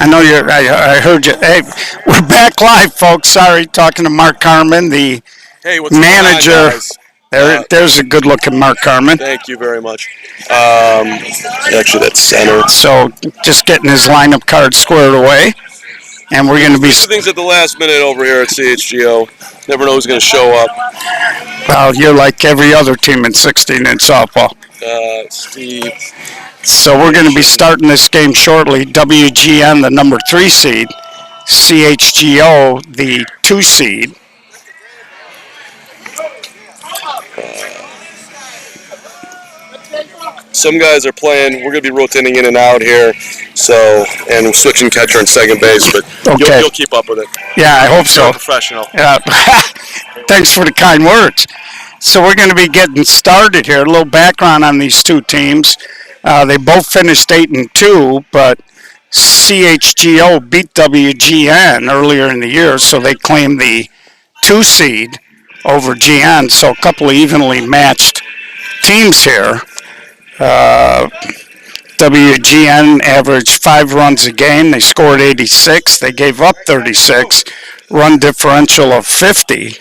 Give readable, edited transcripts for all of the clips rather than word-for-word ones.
I know you're. I heard you. Hey, we're back live, folks. Sorry, talking to Mark Carmen, the Hey, what's manager. going on, guys? There's a good-looking Mark Carmen. Thank you very much. Actually, that's center. So just getting his lineup card squared away, and we're going to be. These things at the last minute over here at CHGO. Never know who's going to show up. Well, you're like every other team in 16-inch softball. Steve. So we're going to be starting this game shortly. WGN, the number 3 seed. CHGO, the 2 seed. Some guys are playing. We're going to be rotating in and out here. And switching catcher and second base, but Okay. you'll keep up with it. Yeah, I hope so. You're a professional. Yeah. Thanks for the kind words. So we're going to be getting started here. A little background on these two teams. They both finished 8-2, but CHGO beat WGN earlier in the year, so they claimed the 2 seed over GN. So a couple of evenly matched teams here. WGN averaged 5 runs a game. They scored 86. They gave up 36. Run differential of 50.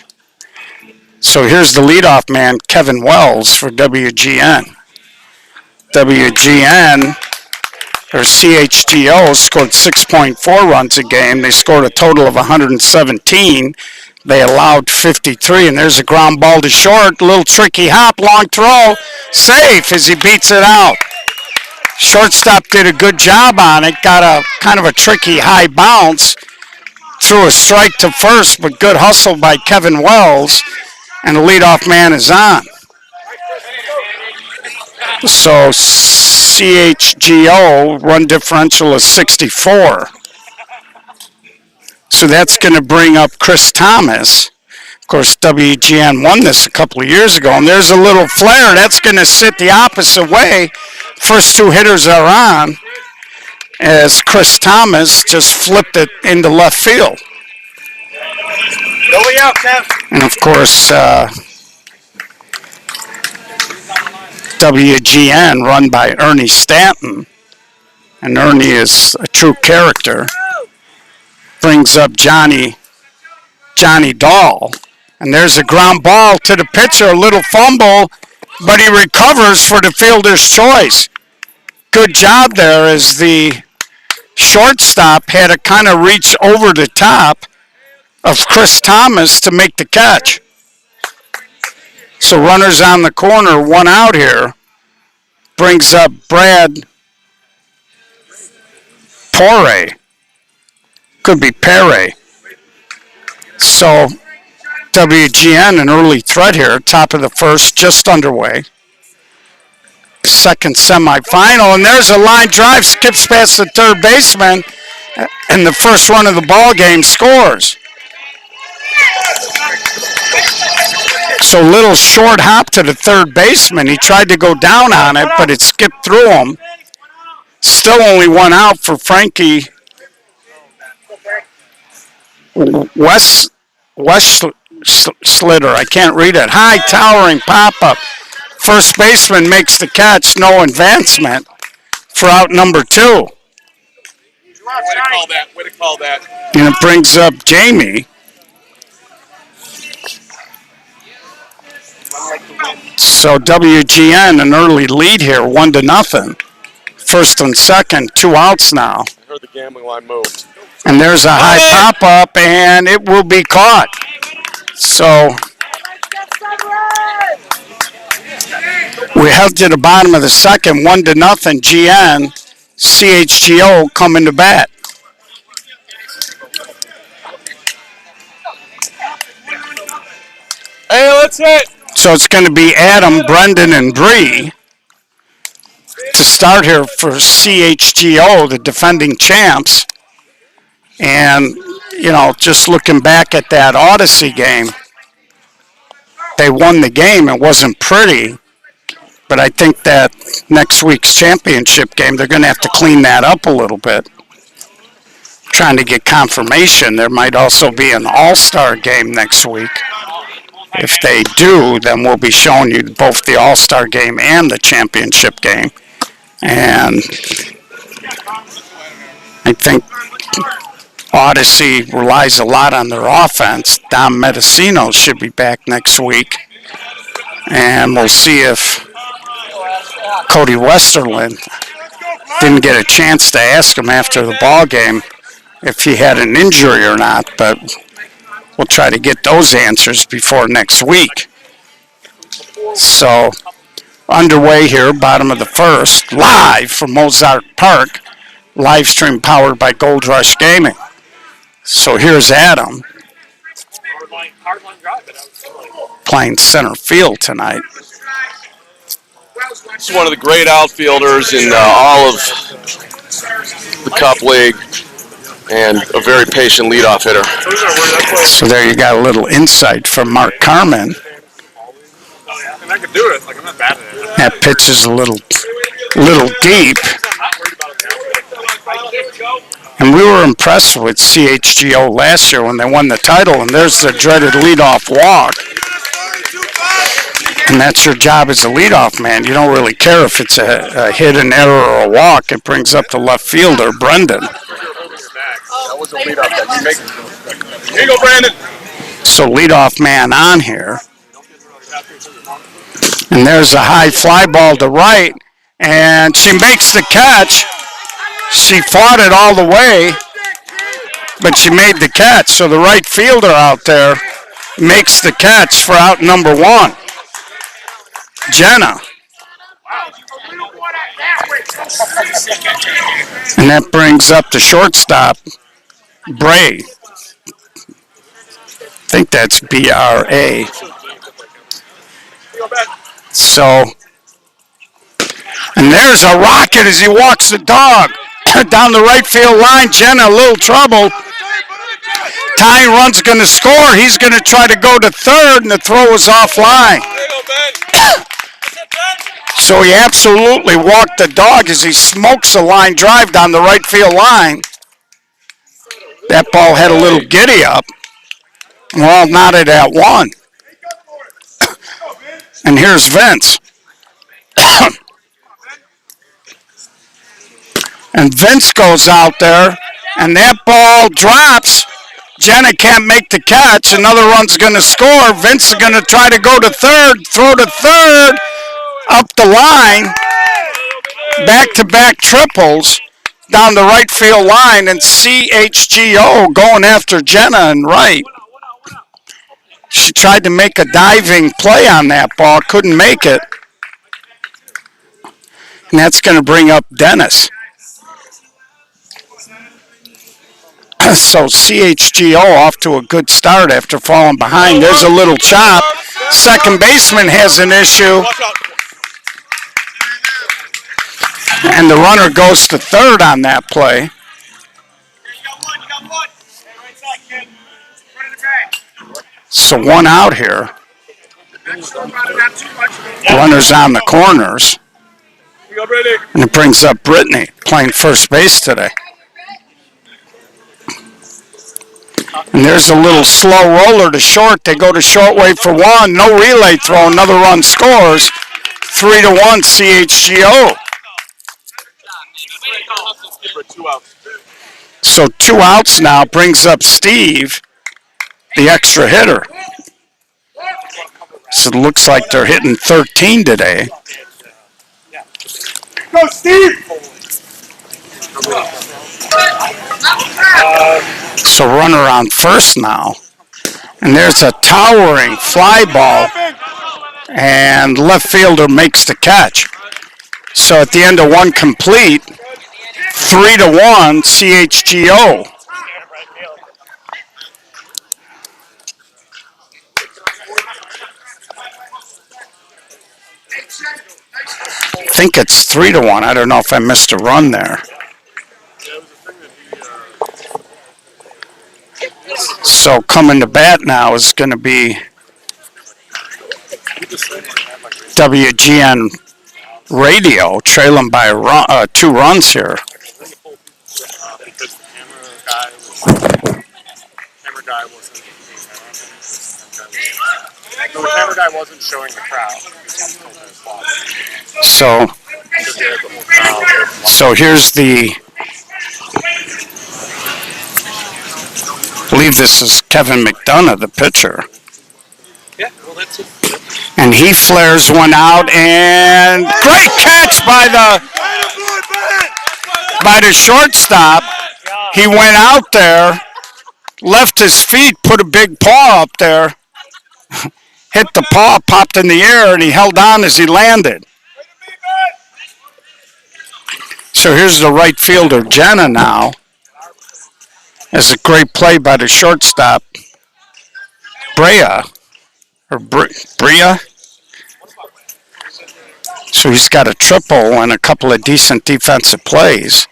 So here's the leadoff man, Kevin Wells, for WGN. WGN, or CHGO, scored 6.4 runs a game. They scored a total of 117. They allowed 53, and there's a ground ball to short. Little tricky hop, long throw, safe as he beats it out. Shortstop did a good job on it, got a kind of a tricky high bounce, threw a strike to first, but good hustle by Kevin Wells, and the leadoff man is on. So CHGO run differential is 64. So that's going to bring up Chris Thomas. Of course, WGN won this a couple of years ago, and there's a little flare. That's going to sit the opposite way. First 2 hitters are on, as Chris Thomas just flipped it into left field. Go way out, Kev. And of course, WGN run by Ernie Stanton, and Ernie is a true character. Brings up Johnny Dahl, and there's a ground ball to the pitcher, a little fumble, but he recovers for the fielder's choice. Good job there, as the shortstop had to kind of reach over the top of Chris Thomas to make the catch. So runners on the corner, 1 out here. Brings up Brad Pore. Could be Pere. So WGN, an early threat here, top of the first, just underway. Second semifinal, and there's a line drive, skips past the third baseman, and the first run of the ball game scores. So little short hop to the third baseman. He tried to go down on it, but it skipped through him. Still only 1 out for Frankie Slitter. I can't read it. High towering pop-up. First baseman makes the catch, no advancement for out number 2. Way to call that. And it brings up Jamie. So WGN, an early lead here, 1-0. First and second, 2 outs now. I heard the gambling line moved. And there's a high pop-up, and it will be caught. So we head to the bottom of the second, 1-0. GN, CHGO coming to bat. Hey, let's hit. So it's going to be Adam, Brendan, and Bree to start here for CHGO, the defending champs. And, you know, just looking back at that Odyssey game, they won the game. It wasn't pretty, but I think that next week's championship game, they're going to have to clean that up a little bit. Trying to get confirmation. There might also be an all-star game next week. If they do, then we'll be showing you both the all-star game and the championship game. And I think Odyssey relies a lot on their offense. Dom Medicino should be back next week. And we'll see if Cody Westerland didn't get a chance to ask him after the ball game if he had an injury or not, but we'll try to get those answers before next week. So, underway here, bottom of the first, live from Mozart Park, live stream powered by Gold Rush Gaming. So here's Adam playing center field tonight. He's one of the great outfielders in all of the Cup League, and a very patient leadoff hitter. So there you got a little insight from Mark Carmen. And I can do it. Like, I'm not bad at it. That pitch is a little deep. And we were impressed with CHGO last year when they won the title, and there's the dreaded leadoff walk. And that's your job as a leadoff man. You don't really care if it's a hit, an error, or a walk. It brings up the left fielder, Brendan. That was a leadoff that you make. Here you go, Brandon. So leadoff man on here. And there's a high fly ball to right, and she makes the catch. She fought it all the way, but she made the catch. So the right fielder out there makes the catch for out number one, Jenna. And that brings up the shortstop, Bray. I think that's B-R-A. So, and there's a rocket as he walks the dog down the right field line. Jenna, a little trouble. Ty Run's going to score. He's going to try to go to third, and the throw is offline. So he absolutely walked the dog as he smokes a line drive down the right field line. That ball had a little giddy up. We're all knotted at one. And here's Vince. And Vince goes out there, and that ball drops. Jenna can't make the catch. Another run's going to score. Vince is going to try to go to third, throw to third, up the line. Back-to-back triples down the right field line, and CHGO going after Jenna and right. She tried to make a diving play on that ball, couldn't make it. And that's going to bring up Dennis. So CHGO off to a good start after falling behind. There's a little chop. Second baseman has an issue. And the runner goes to third on that play. So one out here. Runners on the corners. And it brings up Brittany playing first base today. And there's a little slow roller to short. They go to short, wait for one. No relay throw. Another run scores. 3-1 CHGO. So 2 outs now brings up Steve, the extra hitter. So it looks like they're hitting 13 today. Go, Steve! So runner on first now. And there's a towering fly ball. And left fielder makes the catch. So at the end of one complete, 3-1 CHGO. I think it's 3-1. I don't know if I missed a run there. So coming to bat now is going to be WGN Radio, trailing by 2 runs here. The camera guy wasn't showing the crowd. So here's the believe this is Kevin McDonough, the pitcher. Yeah, well, that's it. And he flares one out, and great catch by the shortstop. He went out there, left his feet, put a big paw up there, hit the paw, popped in the air, and he held on as he landed. So here's the right fielder, Jenna, now. As a great play by the shortstop, Brea. So he's got a triple and a couple of decent defensive plays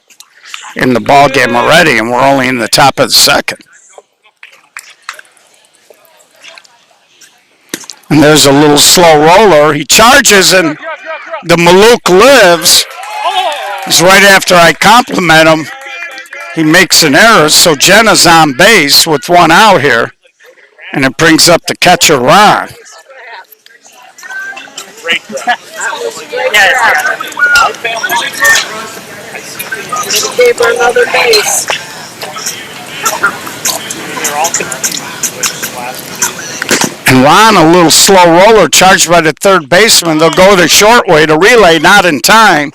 in the ball game already, and we're only in the top of the second. And there's a little slow roller. He charges, and the Maluk lives. It's right after I compliment him. He makes an error, so Jenna's on base with one out here, and it brings up the catcher, Ron. Great grab. Gave her another base. They're all confused with last And Ron, a little slow roller, charged by the third baseman. They'll go the short way to relay, not in time.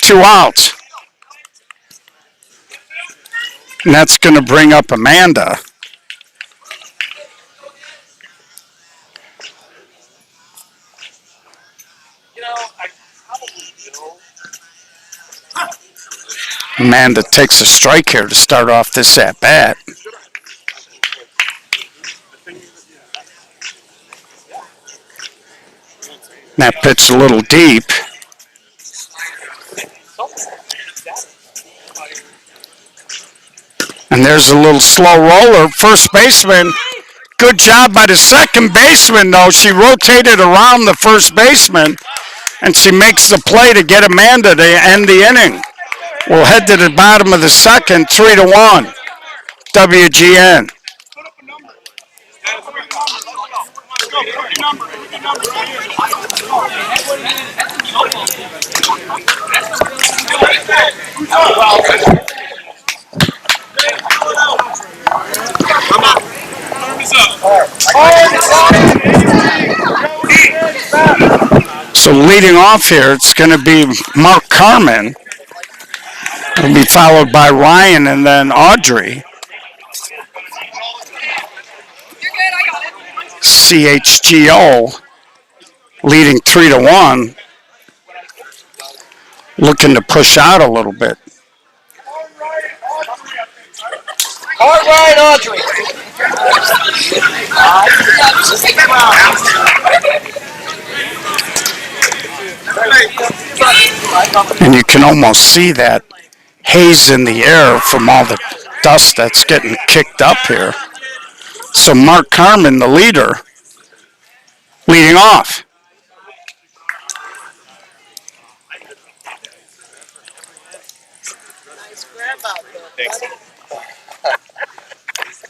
2 outs. And that's going to bring up Amanda. I probably will. Amanda takes a strike here to start off this at-bat. That pitch a little deep. And there's a little slow roller. First baseman, good job by the second baseman, though. She rotated around the first baseman, and she makes the play to get Amanda to end the inning. We'll head to the bottom of the second, 3-1. WGN. So leading off here, it's going to be Mark Carmen. It'll be followed by Ryan and then Audrey. CHGO leading 3-1. Looking to push out a little bit. All right, Audrey. And you can almost see that haze in the air from all the dust that's getting kicked up here. So Mark Carmen, the leader, leading off.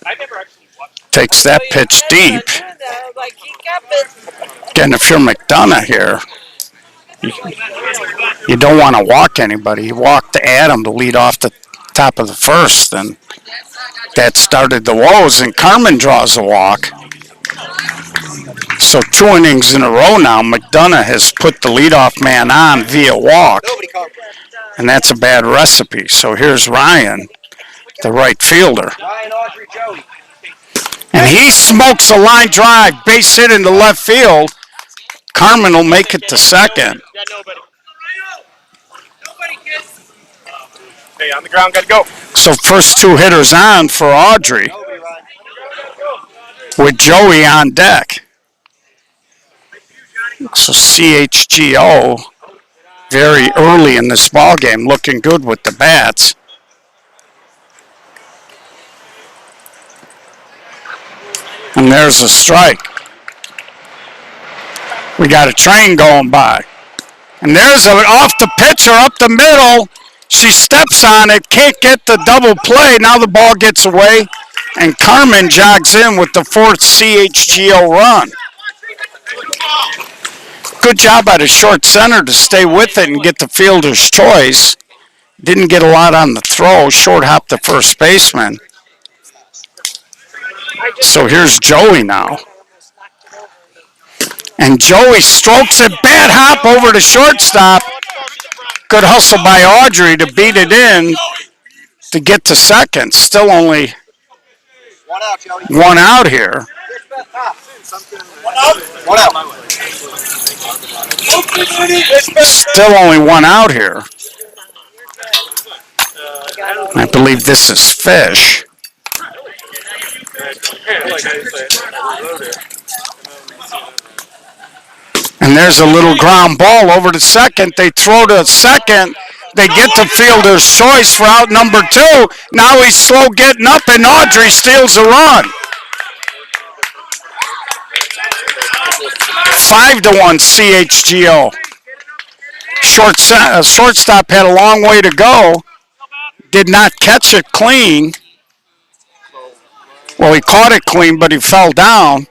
I never actually watched. Takes that pitch deep. Again, if you're McDonough here, you don't want to walk anybody. You walked Adam to lead off the top of the first, and that started the woes, and Carmen draws a walk. So 2 innings in a row now, McDonough has put the leadoff man on via walk, and that's a bad recipe. So here's Ryan, the right fielder. And he smokes a line drive, base hit into left field. Carmen will make it to second. Yeah, nobody. Hey, on the ground, gotta go. So first 2 hitters on for Audrey, with Joey on deck. So CHGO very early in this ball game, looking good with the bats. And there's a strike. We got a train going by. And there's an off the pitcher up the middle. She steps on it, can't get the double play. Now the ball gets away, and Carmen jogs in with the 4th CHGO run. Good job by the short center to stay with it and get the fielder's choice. Didn't get a lot on the throw, short hop the first baseman. So here's Joey now. And Joey strokes it, bad hop over to shortstop. Good hustle by Audrey to beat it in to get to second. Still only one out here. Still only one out here. I believe this is Fish. And there's a little ground ball over to second. They throw to second. They get to fielder's choice for out number 2. Now he's slow getting up, and Audrey steals a run. 5-1 CHGO. Shortstop had a long way to go. Did not catch it clean. Well, he caught it clean, but he fell down.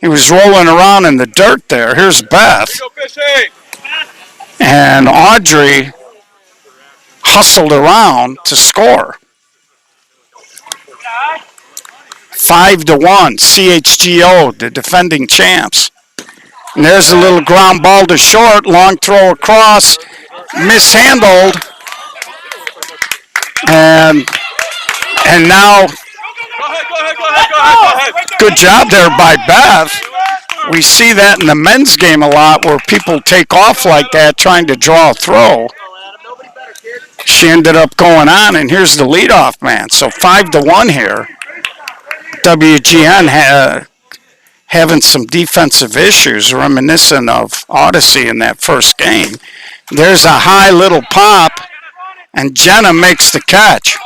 He was rolling around in the dirt there. Here's Beth. And Audrey hustled around to score. 5-1 CHGO, the defending champs. And there's a little ground ball to short, long throw across, mishandled. And now, good job there by Beth. We see that in the men's game a lot where people take off like that trying to draw a throw. She ended up going on, and here's the leadoff man. So 5-1 here. WGN having some defensive issues reminiscent of Odyssey in that first game. There's a high little pop, and Jenna makes the catch.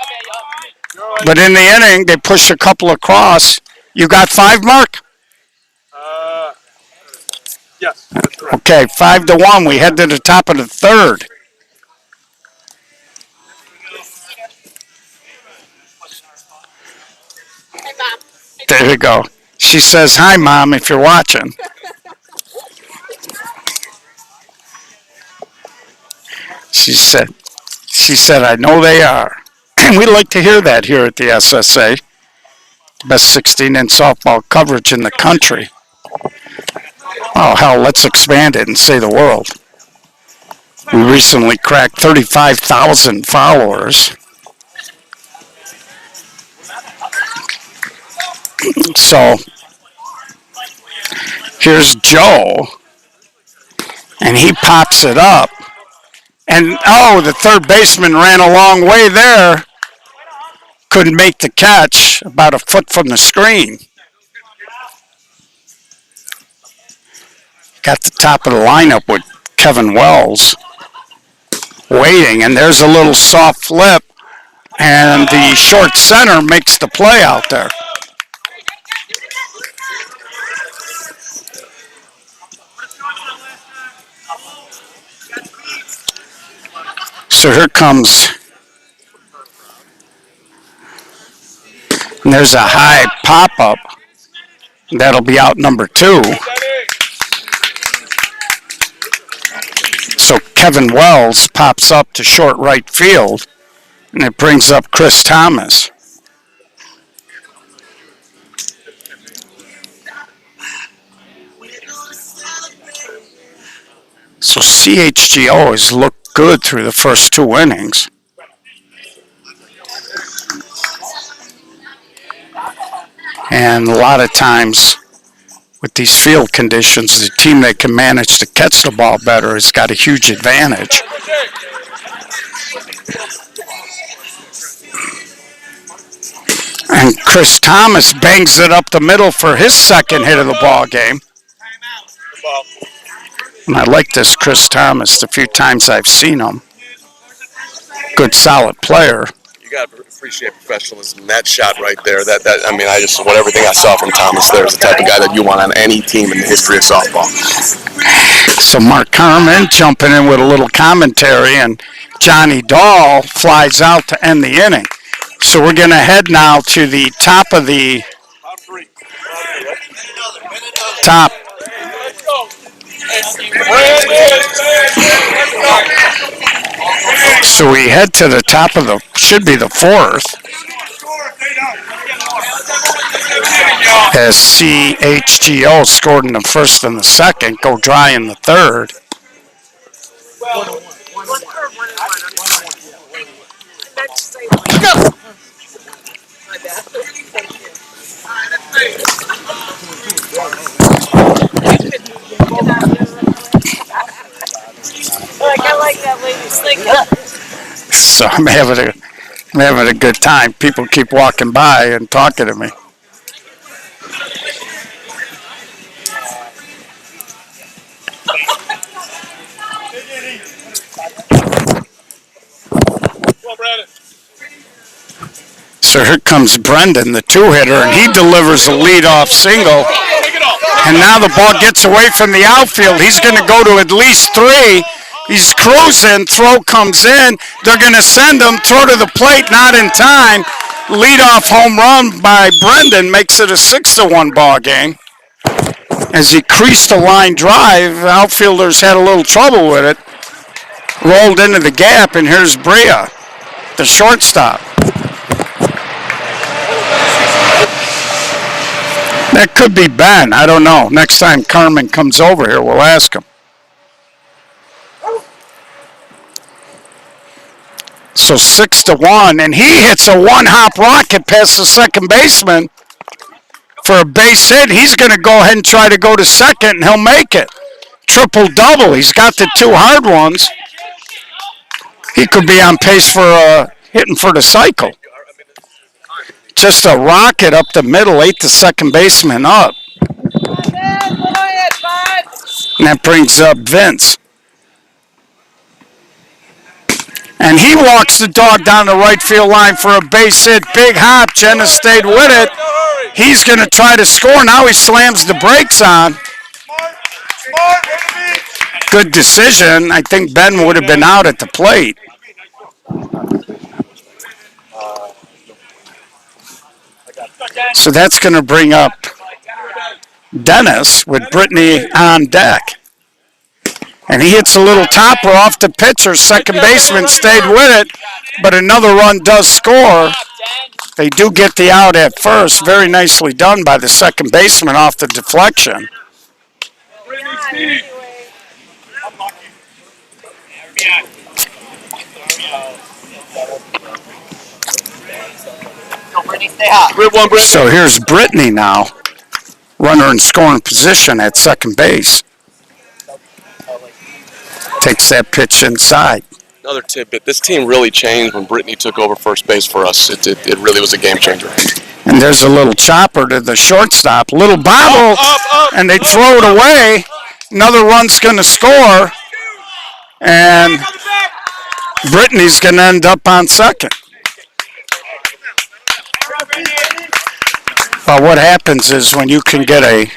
But in the inning, they push a couple across. You got 5, Mark? Yes, that's correct. Okay, 5-1. We head to the top of the third. There you go. She says, "Hi, Mom, if you're watching." She said, "I know they are." And we like to hear that here at the SSA. Best 16-inch softball coverage in the country. Oh, hell, let's expand it and say the world. We recently cracked 35,000 followers. So, here's Joe, and he pops it up. And, oh, the third baseman ran a long way there. Couldn't make the catch, about a foot from the screen. Got the top of the lineup with Kevin Wells waiting, and there's a little soft flip, and the short center makes the play out there. So here comes, and there's a high pop-up. That'll be out number 2. So Kevin Wells pops up to short right field, and it brings up Chris Thomas. So CHGO has looked good through the first 2 innings. And a lot of times with these field conditions, the team that can manage to catch the ball better has got a huge advantage. And Chris Thomas bangs it up the middle for his second hit of the ball game. And I like this Chris Thomas the few times I've seen him. Good, solid player. You got to appreciate professionalism. That shot right there, I just, everything I saw from Thomas there is the type of guy that you want on any team in the history of softball. So Mark Carmen jumping in with a little commentary, and Johnny Dahl flies out to end the inning. So we're going to head now to the top of the top. So we head to the top of the, should be the 4th. as CHGO scored in the first and the second, go dry in the third. I like that lady's thinking. So I'm having a good time. People keep walking by and talking to me. Well, Brandon. So here comes Brendan, the two-hitter, and he delivers a leadoff single. And now the ball gets away from the outfield. He's going to go to at least three. He's cruising. Throw comes in. They're going to send him. Throw to the plate, not in time. Leadoff home run by Brendan makes it a 6-1 ball game. As he creased a line drive, outfielders had a little trouble with it. Rolled into the gap, and here's Brea, the shortstop. That could be Ben. I don't know. Next time Carmen comes over here, we'll ask him. So 6-1, and he hits a one-hop rocket past the second baseman for a base hit. He's going to go ahead and try to go to second, and he'll make it. Triple-double. He's got the two hard ones. He could be on pace for hitting for the cycle. Just a rocket up the middle, ate the second baseman up. And that brings up Vince. And he walks the dog down the right field line for a base hit. Big hop. Jenna stayed with it. He's going to try to score. Now he slams the brakes on. Good decision. I think Ben would have been out at the plate. So that's going to bring up Dennis with Brittany on deck. And he hits a little topper off the pitcher. Second baseman stayed with it, but another run does score. They do get the out at first. Very nicely done by the second baseman off the deflection. So here's Brittany now, runner in scoring position at second base. Takes that pitch inside. Another tidbit, this team really changed when Brittany took over first base for us. It really was a game changer. And there's a little chopper to the shortstop. Little bobble, and they throw it away. Another run's going to score, and Brittany's going to end up on second. But what happens is when you can get a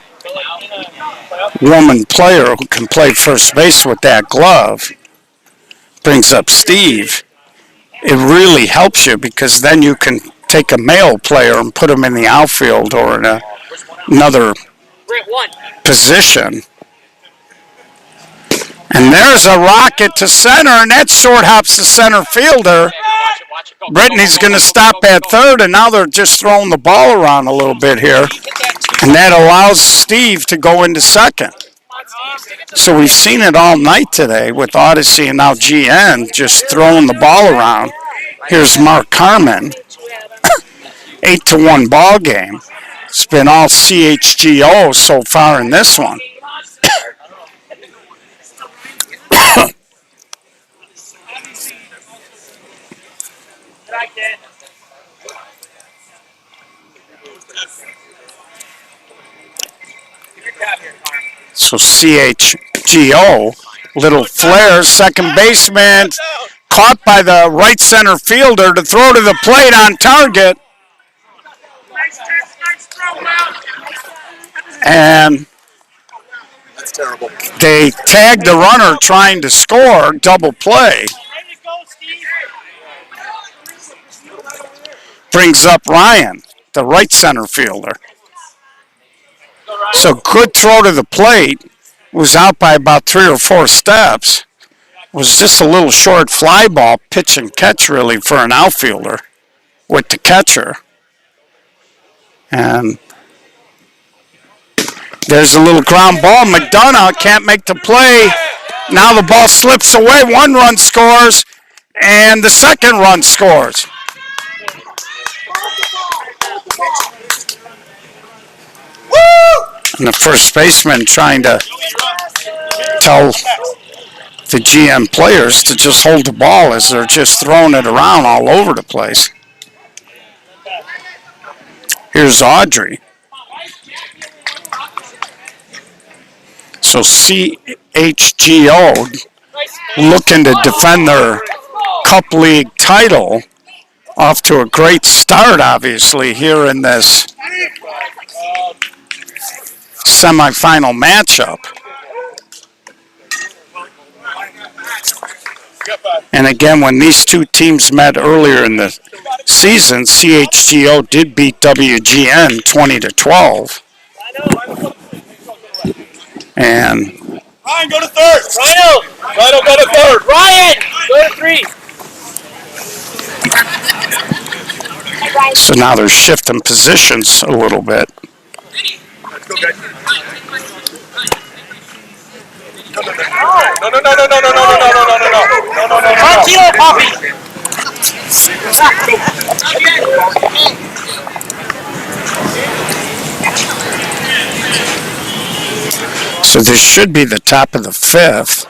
woman player who can play first base with that glove, brings up Steve, it really helps you because then you can take a male player and put him in the outfield or in another position. And there's a rocket to center, and that short hops the center fielder. Brittany's going to stop at third, and now they're just throwing the ball around a little bit here. And that allows Steve to go into second. So we've seen it all night today with Odyssey and now GN just throwing the ball around. Here's Mark Carmen. 8-1 ball game. It's been all CHGO so far in this one. So CHGO, little flare, second baseman, caught by the right center fielder to throw to the plate on target. And That's terrible. they tagged the runner trying to score, double play. Brings up Ryan, the right center fielder. So good throw to the plate. Was out by about 3 or 4 steps. Was just a little short fly ball, pitch and catch really for an outfielder with the catcher. And There's a little ground ball. McDonough can't make the play. Now the ball slips away. 1 run scores, and the second run scores. And the first baseman trying to tell the GM players to just hold the ball as they're just throwing it around all over the place. Here's Audrey. So CHGO looking to defend their Cup League title. Off to a great start, obviously, here in this semifinal matchup. And again, when these two teams met earlier in the season, CHGO did beat WGN 20-12. And Ryan, go to third. Rhino, go to third. Ryan, go to 3. so now they're shifting positions a little bit. Let's go, guys. No. Martino, Poppy. So this should be the top of the 5th.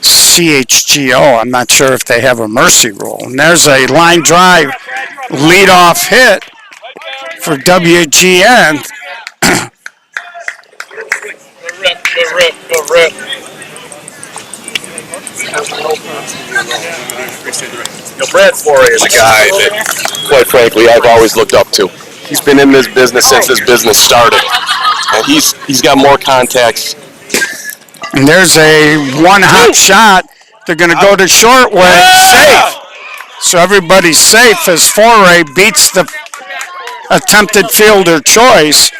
CHGO, I'm not sure if they have a mercy rule. And there's a line drive leadoff hit for WGN. Go rip. Brad Flore is a guy that, quite frankly, I've always looked up to. He's been in this business since this business started. And he's got more contacts. And there's a one hot shot. They're going to go to short where it's safe. So everybody's safe as Foray beats the attempted fielder choice.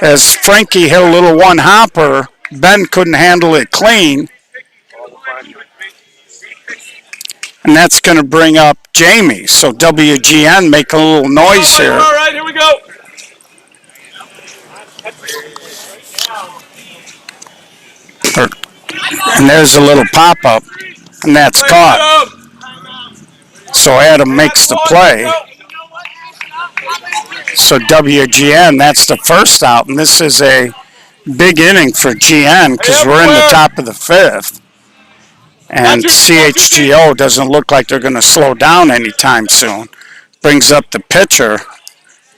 As Frankie hit a little one hopper, Ben couldn't handle it clean. And that's going to bring up Jamie. So WGN make a little noise here. All right, here we go. And there's a little pop-up, and that's caught. So Adam makes the play. So WGN, that's the first out, and this is a big inning for GN because we're in the top of the 5th. And CHGO doesn't look like they're going to slow down anytime soon. Brings up the pitcher,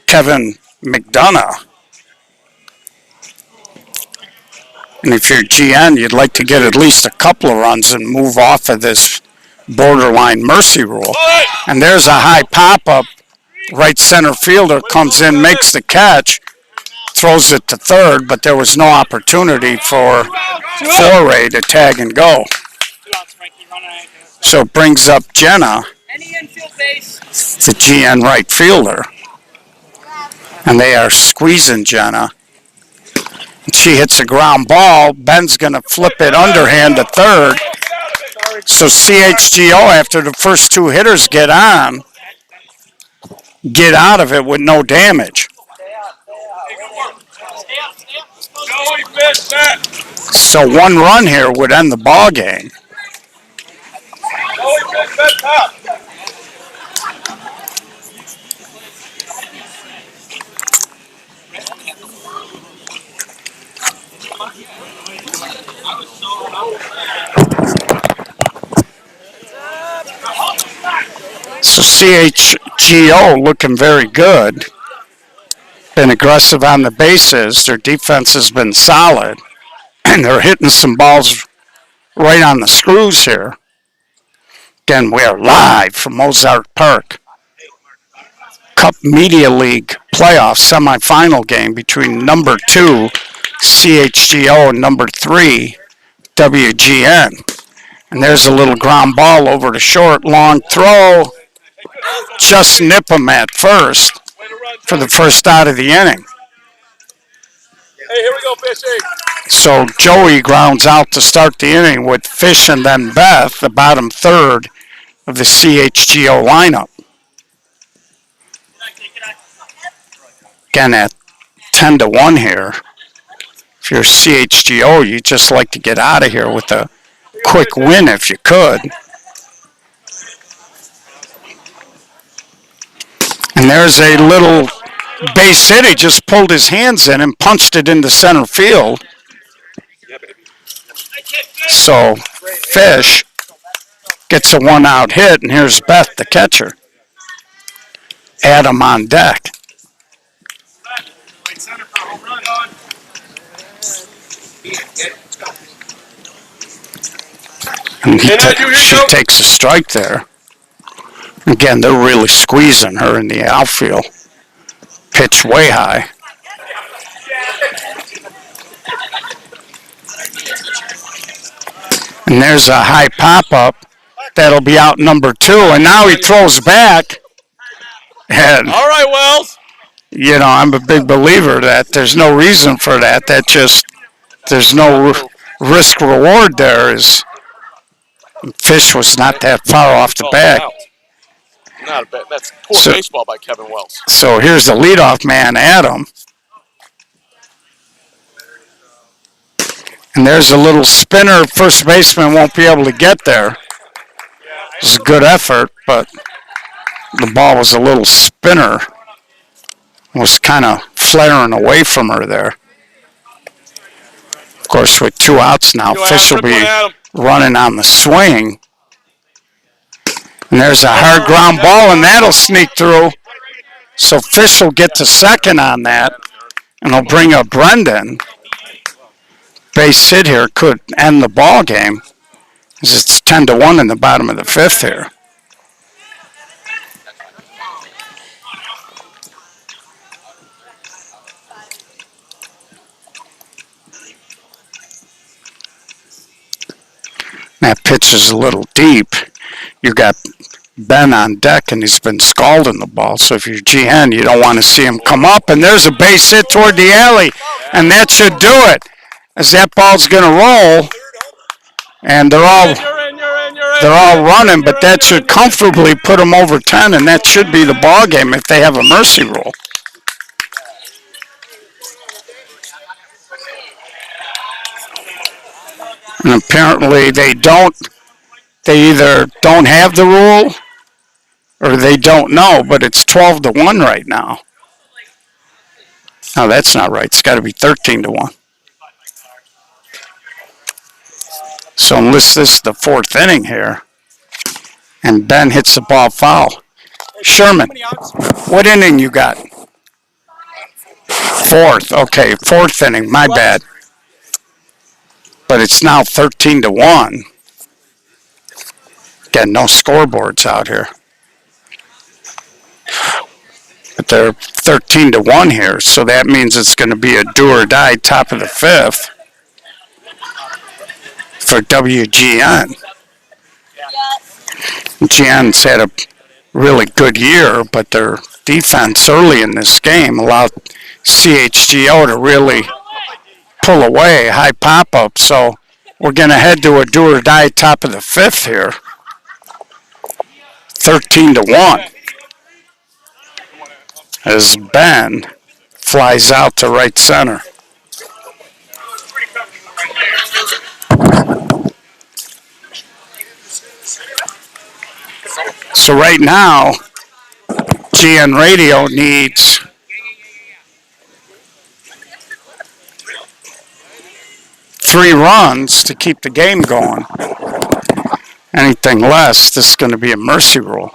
Kevin McDonough. And if you're GN, you'd like to get at least a couple of runs and move off of this borderline mercy rule. And there's a high pop-up. Right center fielder comes in, makes the catch, throws it to third, but there was no opportunity for Foray to tag and go. So it brings up Jenna, the GN right fielder. And they are squeezing Jenna. She hits a ground ball. Ben's going to flip it underhand to third. So CHGO, after the first 2 hitters get on, get out of it with no damage. So 1 run here would end the ball game. So CHGO looking very good. Been aggressive on the bases. Their defense has been solid. And they're hitting some balls right on the screws here. Again, we are live from Mozart Park. Cup Media League playoff semifinal game between number 2 CHGO and number 3 WGN. And there's a little ground ball over to short, long throw. Just nip him at first for the first out of the inning. Hey, here we go, Fishy. So Joey grounds out to start the inning with Fish and then Beth, the bottom third of the CHGO lineup. Again, at 10-1 here. If you're CHGO, you just like to get out of here with a quick win if you could. And there's a little base hit. He just pulled his hands in and punched it into center field. So Fish gets a 1-out hit, and here's Beth, the catcher. Adam on deck. And she takes a strike there. Again, they're really squeezing her in the outfield. Pitch way high. And there's a high pop-up. That'll be out number 2. And now he throws back. And, All right, Wells. you know, I'm a big believer that there's no reason for that. That just, there's no risk reward there. Fish was not that far off the bag. Not a bad. That's poor baseball by Kevin Wells. So here's the leadoff man, Adam. And there's a little spinner. First baseman won't be able to get there. It was a good effort, but the ball was a little spinner. It was kind of flaring away from her there. Of course, with 2 outs now, Fish will be running on the swing. And there's a hard ground ball, and that'll sneak through. So Fish will get to second on that, and he'll bring up Brendan. Base hit here could end the ball game, as it's 10-1 in the bottom of the 5th here. That pitch is a little deep. You got Ben on deck, and he's been scalding the ball. So if you're GN, you don't want to see him come up. And there's a base hit toward the alley, and that should do it. As that ball's going to roll, and they're all running, but that should comfortably put them over 10, and that should be the ball game if they have a mercy rule. And apparently they don't. They either don't have the rule or they don't know, but it's 12-1 right now. No, that's not right. It's got to be 13-1. So unless this is the 4th inning here, and Ben hits the ball foul. Sherman, what inning you got? 4th. Okay, 4th inning. My bad. But it's now 13-1. Again, no scoreboards out here. But they're 13-1 here, so that means it's going to be a do or die top of the 5th for WGN. GN's had a really good year, but their defense early in this game allowed CHGO to really pull away, high pop-up. So we're going to head to a do or die top of the 5th here. 13-1. As Ben flies out to right center. So right now, GN Radio needs three runs to keep the game going. Anything less, this is going to be a mercy rule.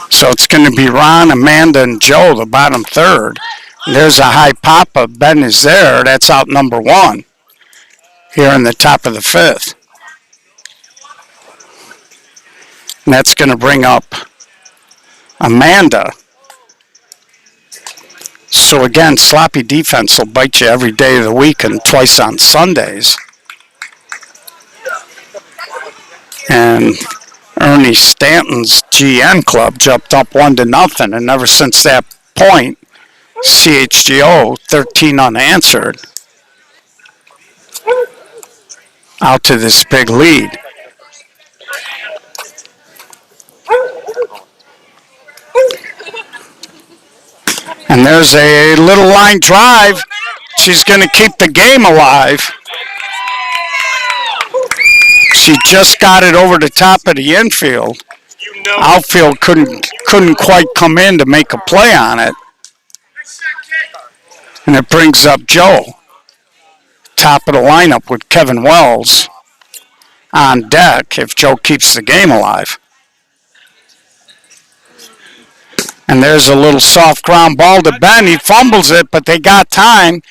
So it's going to be Ron, Amanda, and Joe, the bottom third. There's a high pop-up. Ben is there. That's out number 1 here in the top of the 5th. And that's going to bring up Amanda. So again, sloppy defense will bite you every day of the week and twice on Sundays. And Ernie Stanton's GN club jumped up 1-0, and ever since that point, CHGO 13 unanswered. out to this big lead. And there's a little line drive. She's going to keep the game alive. She just got it over the top of the infield. Outfield couldn't quite come in to make a play on it. And it brings up Joe. Top of the lineup with Kevin Wells on deck if Joe keeps the game alive. And there's a little soft ground ball to Ben. He fumbles it, but they got time,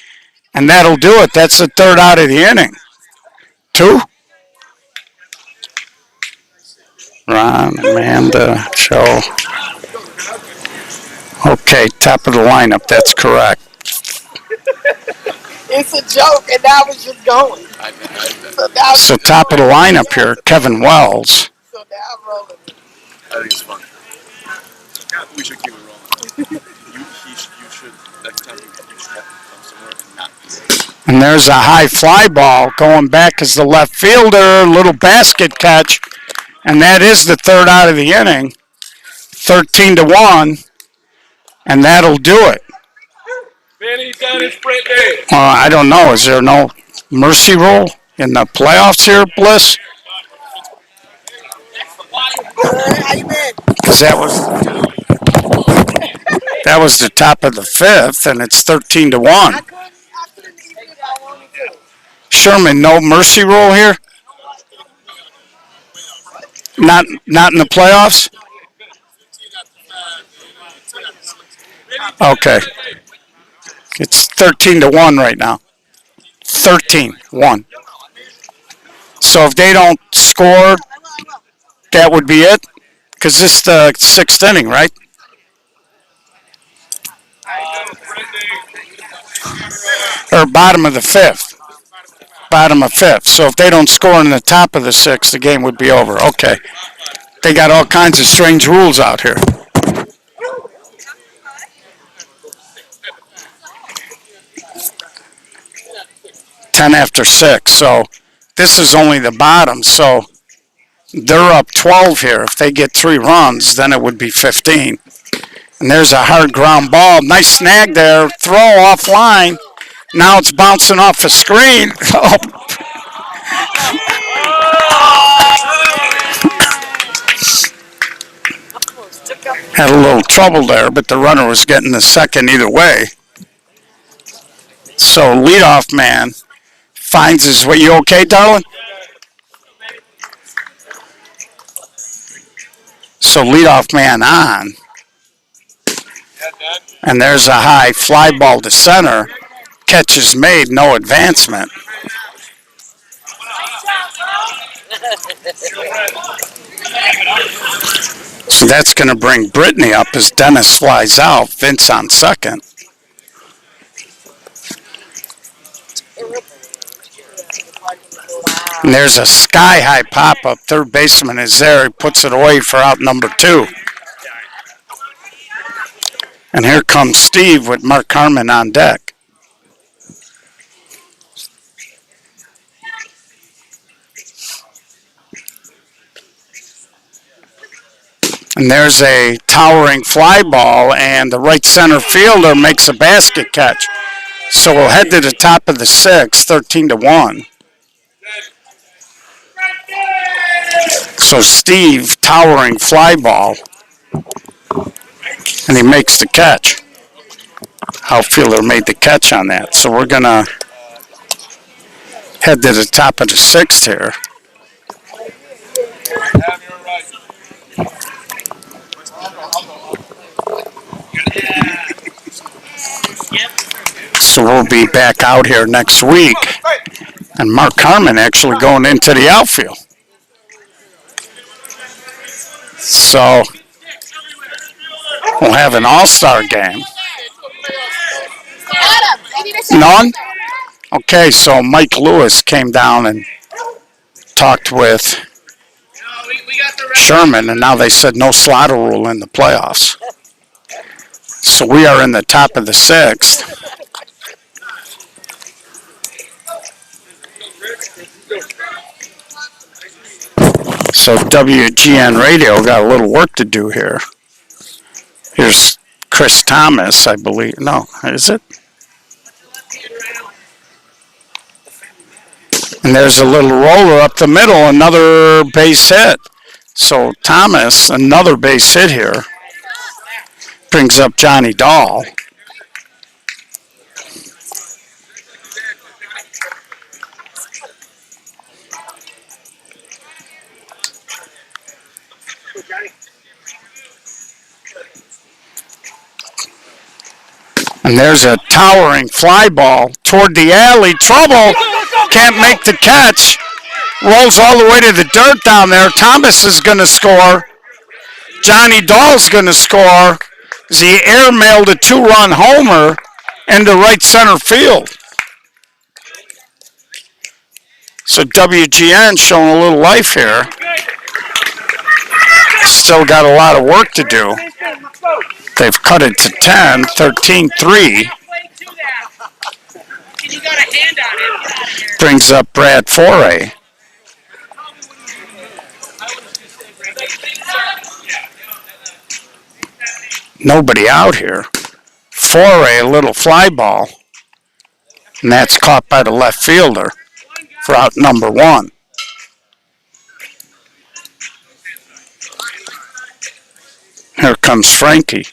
and that'll do it. That's the third out of the inning. 2. Ron, Amanda, Joe. Okay, top of the lineup. That's correct. It's a joke, and that was just going. So top of the lineup here, Kevin Wells. So now I'm rolling. I think it's fun. We should keep it rolling. You should, next time you should have to come somewhere and not be. And there's a high fly ball going back as the left fielder, little basket catch. And that is the third out of the inning. 13-1. And that'll do it. Benny's done his sprint day. I don't know. Is there no mercy rule in the playoffs here, Bliss? How you been? Because that was the top of the 5th, and it's 13-1. I couldn't even get how long it took. Sherman, no mercy rule here? Not in the playoffs? Okay. It's 13-1 right now. 13-1. So if they don't score, that would be it? Because this is the 6th inning, right? Or bottom of the 5th. Bottom of 5th. So if they don't score in the top of the 6th, the game would be over. Okay. They got all kinds of strange rules out here. 10 after 6. So this is only the bottom. So they're up 12 here. If they get 3 runs, then it would be 15. And there's a hard ground ball. Nice snag there. Throw offline. Now it's bouncing off the screen. Had a little trouble there, but the runner was getting the second either way. So leadoff man finds his way. You okay, darling? So leadoff man on. And there's a high fly ball to center. Catch is made, no advancement. So that's going to bring Brittany up as Dennis flies out. Vince on second. And there's a sky-high pop-up. Third baseman is there. He puts it away for out number 2. And here comes Steve with Mark Harmon on deck. And there's a towering fly ball, and the right center fielder makes a basket catch. So we'll head to the top of the 6th, 13-1. So Steve, towering fly ball, and he makes the catch. Outfielder made the catch on that. So we're going to head to the top of the 6th here. So we'll be back out here next week. And Mark Harmon actually going into the outfield. So we'll have an all-star game. None? Okay, so Mike Lewis came down and talked with Sherman, and now they said no slaughter rule in the playoffs. So we are in the top of the 6th. So WGN Radio got a little work to do here. Here's Chris Thomas, I believe. No, is it? And there's a little roller up the middle, another base hit. So Thomas, another base hit here, brings up Johnny Dahl. And there's a towering fly ball toward the alley. Trouble. Can't make the catch. Rolls all the way to the dirt down there. Thomas is going to score. Johnny Dahl's going to score. He airmailed a 2-run homer into right center field. So WGN showing a little life here. Still got a lot of work to do. They've cut it to 10, 13-3. Brings up Brad Foray. Nobody out here. Foray, a little fly ball. And that's caught by the left fielder for out number 1. Here comes Frankie.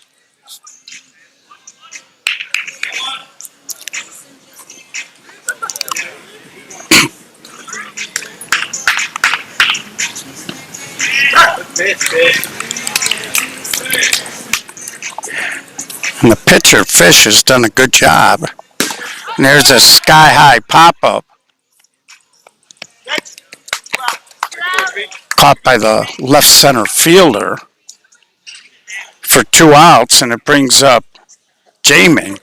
And the pitcher, Fish, has done a good job. And there's a sky-high pop-up. Caught by the left center fielder for 2 outs, and it brings up Jameen.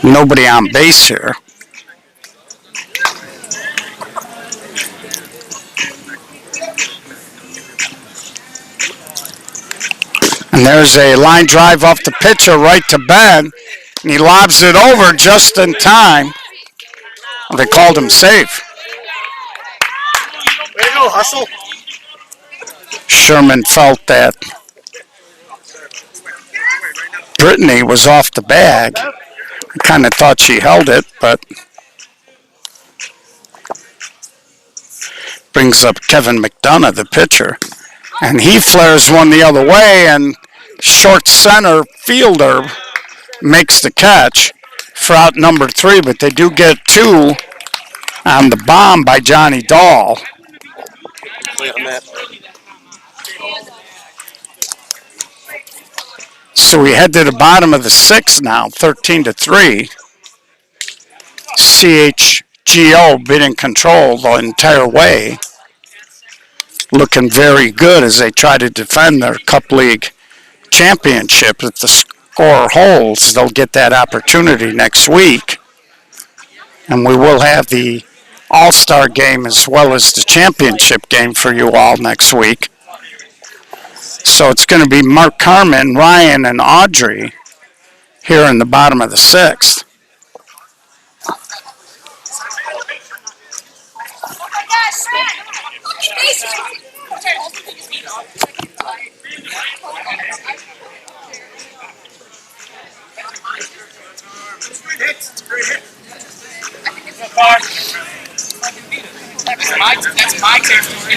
Nobody on base here. And there's a line drive off the pitcher right to Ben. And he lobs it over just in time. They called him safe. Way to go, hustle. Sherman felt that Brittany was off the bag. I kind of thought she held it, but brings up Kevin McDonough, the pitcher. And he flares one the other way, and short center fielder makes the catch for out number 3, but they do get 2 on the bomb by Johnny Dahl. So we head to the bottom of the 6th now, 13-3. CHGO been in control the entire way. Looking very good as they try to defend their Cup League championship. If the score holds, they'll get that opportunity next week. And we will have the All-Star game as well as the championship game for you all next week. So it's going to be Mark Carmen, Ryan, and Audrey here in the bottom of the 6th. That's my territory.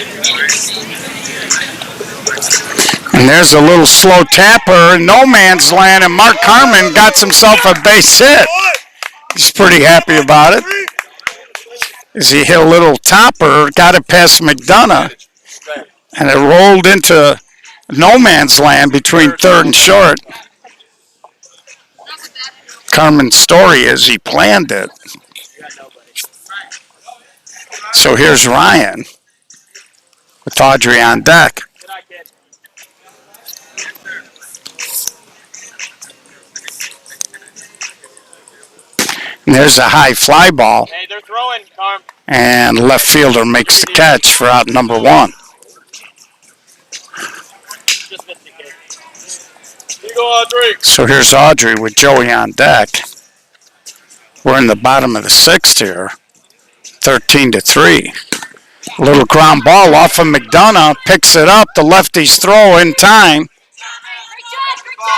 And there's a little slow tapper in no man's land, and Mark Carmen got himself a base hit. He's pretty happy about it. As he hit a little topper, got it past McDonough, and it rolled into no man's land between third and short. Carmen's story is he planned it. So here's Ryan with Audrey on deck. And there's a high fly ball. Hey, they're throwing, Carm. And left fielder makes the catch for out number 1. Just missed the kid. Here you go, Audrey. So here's Audrey with Joey on deck. We're in the bottom of the 6th here. 13-3. Little ground ball off of McDonough. Picks it up. The lefty's throw in time.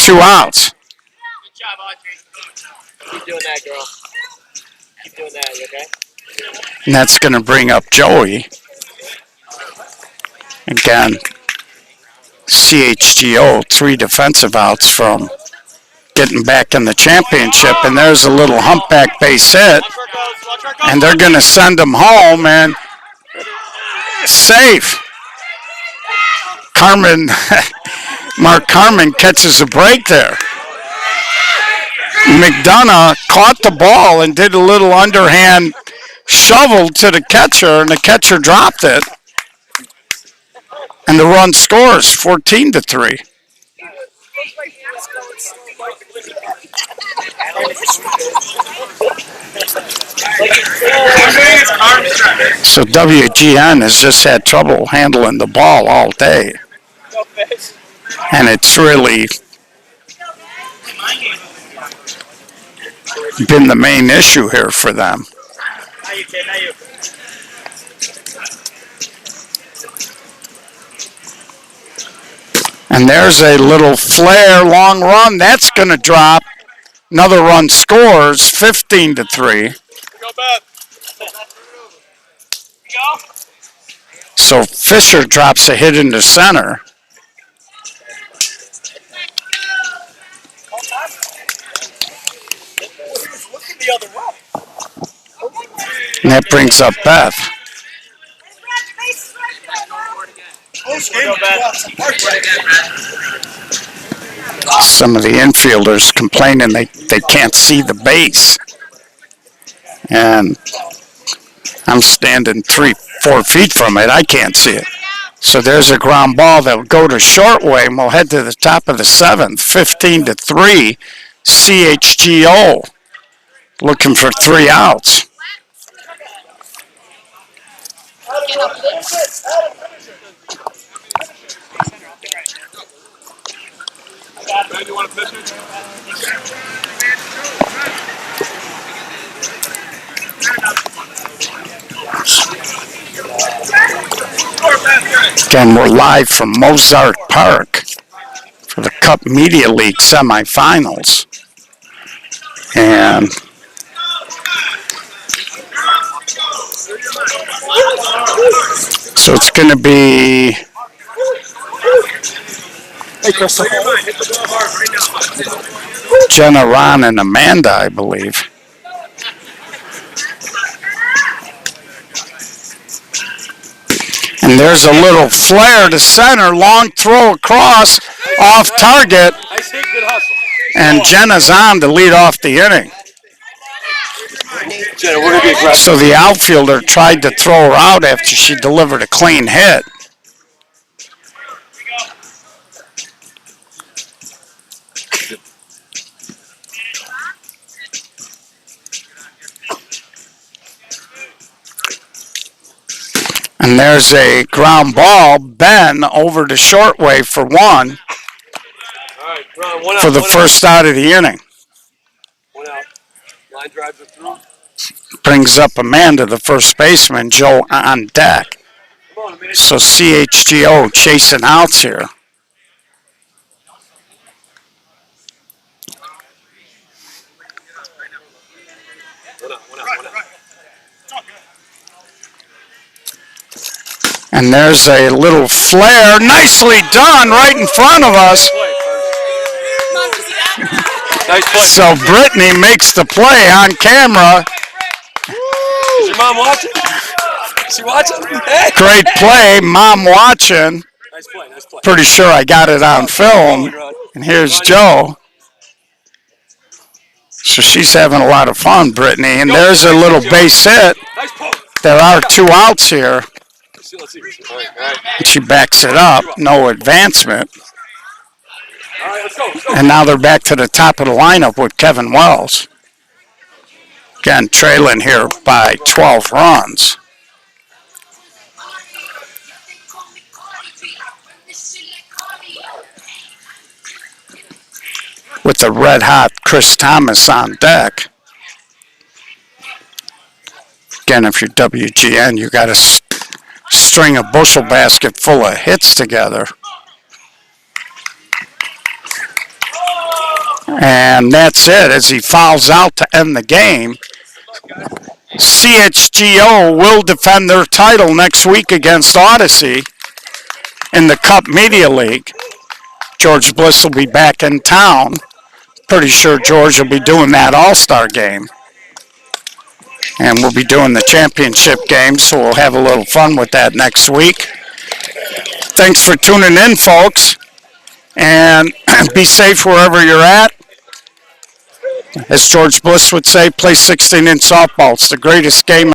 2 outs. Good job, Audrey. Keep doing that, girl. Keep doing that, you okay? And that's going to bring up Joey. Again, CHGO, 3 defensive outs from getting back in the championship. And there's a little humpback base hit. Watch where it goes. Watch where it goes. And they're going to send him home, and safe. Mark Carmen catches a break there. McDonough caught the ball and did a little underhand shovel to the catcher, and the catcher dropped it. And the run scores 14-3. So WGN has just had trouble handling the ball all day. And it's really been the main issue here for them. And there's a little flare, long run. That's going to drop. Another run scores 15-3. Go, Beth. Go. So Fisher drops a hit into center. The other way. And that brings up Beth. Go, Beth. Some of the infielders complaining they can't see the base. And I'm standing 3-4 feet from it. I can't see it. So there's a ground ball that will go to short way, and we'll head to the top of the 7th. 15-3, CHGO. Looking for 3 outs. You want to pitch it? Again, we're live from Mozart Park for the Cup Media League semifinals. And so it's going to be Jenna, Ron, and Amanda, I believe. And there's a little flare to center, long throw across, off target, Nice hit, good hustle. and Jenna's on to lead off the inning. Jenna, we're going to be aggressive. So the outfielder tried to throw her out after she delivered a clean hit. And there's a ground ball, Ben, over to short way for 1 All right, Ron, 1 out. for the 1 first out of the inning. 1 out. Line drives are through. Brings up Amanda, the first baseman, Joe on deck. Come on, man. So CHGO chasing outs here. And there's a little flare, nicely done, right in front of us. Nice play. So Brittany makes the play on camera. Is your mom watching? Is she watching? Hey. Great play, mom watching. Nice play, nice play. Pretty sure I got it on film. And here's Joe. So she's having a lot of fun, Brittany. And there's a little base hit. Nice poke. There are 2 outs here. Let's see. All right. And she backs it up. No advancement. All right, let's go. And now they're back to the top of the lineup with Kevin Wells. Again, trailing here by 12 runs. With the red-hot Chris Thomas on deck. Again, if you're WGN, you got to string a bushel basket full of hits together. And that's it as he fouls out to end the game. CHGO will defend their title next week against Odyssey in the Cup Media League. George Bliss will be back in town. Pretty sure George will be doing that All-Star game. And we'll be doing the championship game, so we'll have a little fun with that next week. Thanks for tuning in, folks. And be safe wherever you're at. As George Bliss would say, play 16-inch softball. It's the greatest game